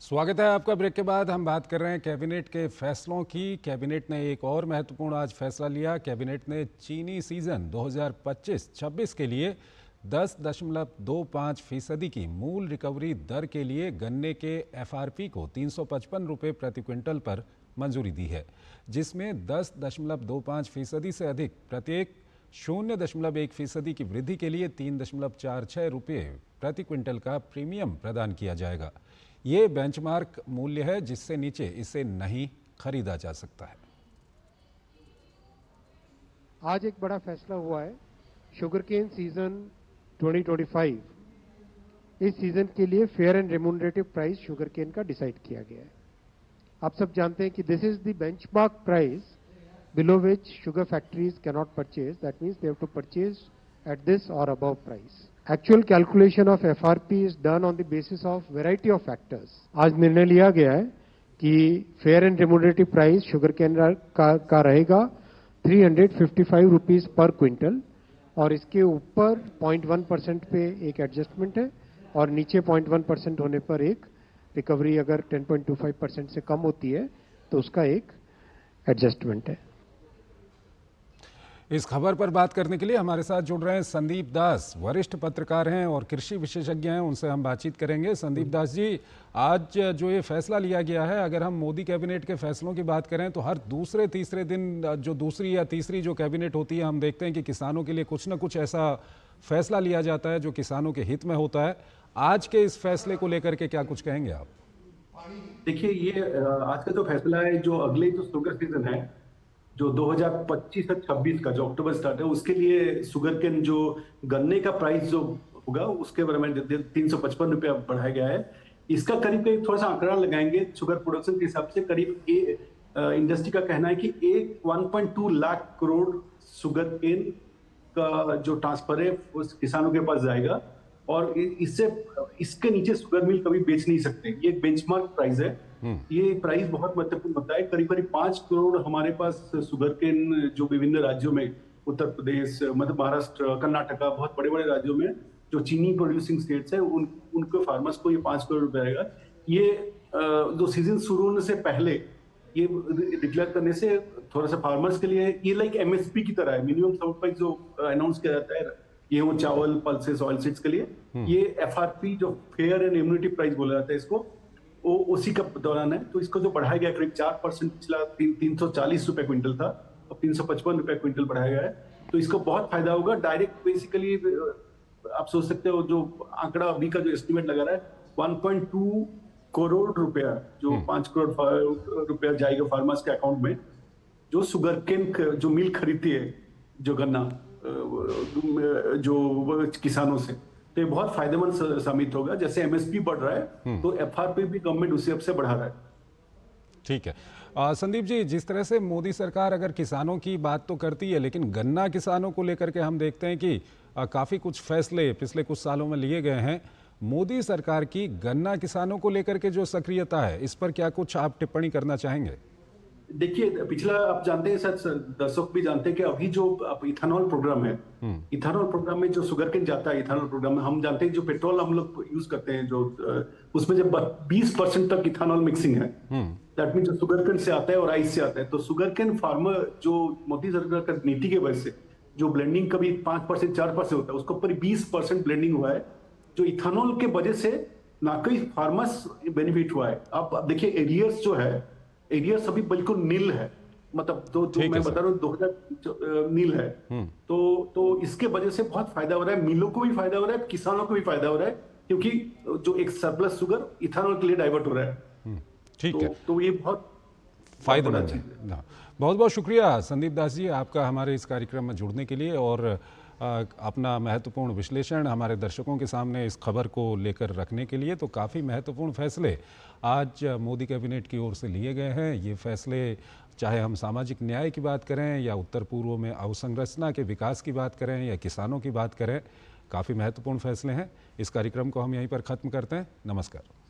स्वागत है आपका। ब्रेक के बाद हम बात कर रहे हैं कैबिनेट के फैसलों की। कैबिनेट ने एक और महत्वपूर्ण आज फैसला लिया। कैबिनेट ने चीनी सीजन 2025-26 के लिए 10.25% की मूल रिकवरी दर के लिए गन्ने के एफआरपी को 355 रुपये प्रति क्विंटल पर मंजूरी दी है, जिसमें 10.25% से अधिक प्रत्येक 0.1% की वृद्धि के लिए 3.46 रुपये प्रति क्विंटल का प्रीमियम प्रदान किया जाएगा। ये बेंचमार्क मूल्य है जिससे नीचे इसे नहीं खरीदा जा सकता है। आज एक बड़ा फैसला हुआ है। शुगर केन सीजन 2025 इस सीजन के लिए fair and remunerative price sugar cane का डिसाइड किया गया है। आप सब जानते हैं कि this is the benchmark price below which sugar factories cannot purchase. That means they have to purchase at this or above price. Actual calculation of FRP is done on the basis of variety of factors. आज निर्णय लिया गया है कि fair and remunerative price sugar cane का रहेगा 355 rupees per quintal, और इसके ऊपर 0.1% पे एक एडजस्टमेंट है और नीचे 0.1% होने पर एक रिकवरी अगर 10.25% से कम होती है तो उसका एक एडजस्टमेंट है। इस खबर पर बात करने के लिए हमारे साथ जुड़ रहे हैं संदीप दास, वरिष्ठ पत्रकार हैं और कृषि विशेषज्ञ हैं। उनसे हम बातचीत करेंगे। संदीप दास जी, आज जो ये फैसला लिया गया है, अगर हम मोदी कैबिनेट के फैसलों की बात करें तो हर दूसरे तीसरे दिन जो दूसरी या तीसरी जो कैबिनेट होती है, हम देखते हैं कि किसानों के लिए कुछ ना कुछ ऐसा फैसला लिया जाता है जो किसानों के हित में होता है। आज के इस फैसले को लेकर के क्या कुछ कहेंगे आप? देखिए, ये आज का जो फैसला है, जो अगले जो शुगर सीजन है जो 2025 से 26 का जो अक्टूबर स्टार्ट है, उसके लिए शुगर केन जो गन्ने का प्राइस जो होगा उसके बारे में 355 रुपया बढ़ाया गया है। इसका करीब थोड़ा सा आंकड़ा लगाएंगे शुगर प्रोडक्शन के हिसाब से, करीब इंडस्ट्री का कहना है कि 1.2 लाख करोड़ शुगर केन का जो ट्रांसफर है उस किसानों के पास जाएगा, और इसके नीचे शुगर मिल कभी बेच नहीं सकते। ये एक बेंचमार्क प्राइस है। ये प्राइस बहुत महत्वपूर्ण होता है। करीब करीब 5 करोड़ हमारे पास शुगर केन जो विभिन्न राज्यों में, उत्तर प्रदेश, मध्य महाराष्ट्र, कर्नाटका, बहुत बड़े बड़े राज्यों में जो चीनी प्रोड्यूसिंग स्टेट्स है, उनके फार्मर्स को ये 5 करोड़ रुपए आएगा। ये जो सीजन शुरू होने से पहले ये डिक्लेयर करने से थोड़ा सा फार्मर्स के लिए ये लाइक एमएसपी की तरह है, मिनिमम सपोर्ट प्राइस जो अनाउंस किया जाता है गेहूं, चावल, पल्सेस, ऑयल सीड्स के लिए। ये एफआरपी जो फेयर एंड रेम्यूनरेटिव प्राइस बोला जाता है इसको, वो उसी का दौरान है। तो इसको जो बढ़ाया गया करीब 4%, पिछला 340 रुपए क्विंटल था, अब 355 रुपए क्विंटल बढ़ाया गया है। तो इसको बहुत फायदा होगा। डायरेक्ट बेसिकली आप सोच सकते हो जो आंकड़ा अभी का जो एस्टिमेट लगा रहा है 1.2 करोड़ रुपया, जो 5 करोड़ रुपया जाएगा फार्मर्स के अकाउंट में, जो शुगर केन जो मिल खरीदती है, जो गन्ना जो किसानों से, तो ये बहुत फायदेमंद साबित होगा। जैसे एमएसपी बढ़ रहा है तो एफआरपी भी गवर्नमेंट उसी हिसाब से बढ़ा रहा है। ठीक है। संदीप जी, जिस तरह से मोदी सरकार अगर किसानों की बात तो करती है, लेकिन गन्ना किसानों को लेकर के हम देखते हैं कि काफ़ी कुछ फैसले पिछले कुछ सालों में लिए गए हैं। मोदी सरकार की गन्ना किसानों को लेकर के जो सक्रियता है, इस पर क्या कुछ आप टिप्पणी करना चाहेंगे? देखिए, पिछला आप जानते हैं, सर दर्शक भी जानते हैं कि अभी जो इथेनॉल प्रोग्राम है, इथेनॉल प्रोग्राम में जो शुगर केन जाता है, इथेनॉल प्रोग्राम में हम जानते हैं जो पेट्रोल हम लोग यूज करते हैं, जो उसमें जब 20% तक इथेनॉल मिक्सिंग है, दैट मीन जो शुगर केन से आता है और राइस से आता है। तो शुगर केन फार्मर जो मोदी सरकार का नीति के वजह से जो ब्लेंडिंग कभी 5% 4% होता है, उसको ऊपर 20% ब्लेंडिंग हुआ है, जो इथेनॉल के वजह से ना कोई फार्मर्स बेनिफिट हुआ है। आप देखिए, एरियर्स जो है, एरियर्स अभी बिल्कुल नील है, मतलब जो मैं बता रहा हूँ 2000 नील है। तो इसके वजह से बहुत फायदा हो रहा है, मिलों को भी फायदा हो रहा है, किसानों को भी फायदा हो रहा है, क्योंकि जो एक सरप्लस शुगर इथेनॉल के लिए डाइवर्ट हो रहा है। ठीक है, तो ये बहुत फायदेमंद है। बहुत बहुत शुक्रिया संदीप दास जी, आपका हमारे इस कार्यक्रम में जुड़ने के लिए और अपना महत्वपूर्ण विश्लेषण हमारे दर्शकों के सामने इस खबर को लेकर रखने के लिए। तो काफ़ी महत्वपूर्ण फैसले आज मोदी कैबिनेट की ओर से लिए गए हैं। ये फैसले, चाहे हम सामाजिक न्याय की बात करें या उत्तर पूर्व में अवसंरचना के विकास की बात करें या किसानों की बात करें, काफ़ी महत्वपूर्ण फैसले हैं। इस कार्यक्रम को हम यहीं पर ख़त्म करते हैं। नमस्कार।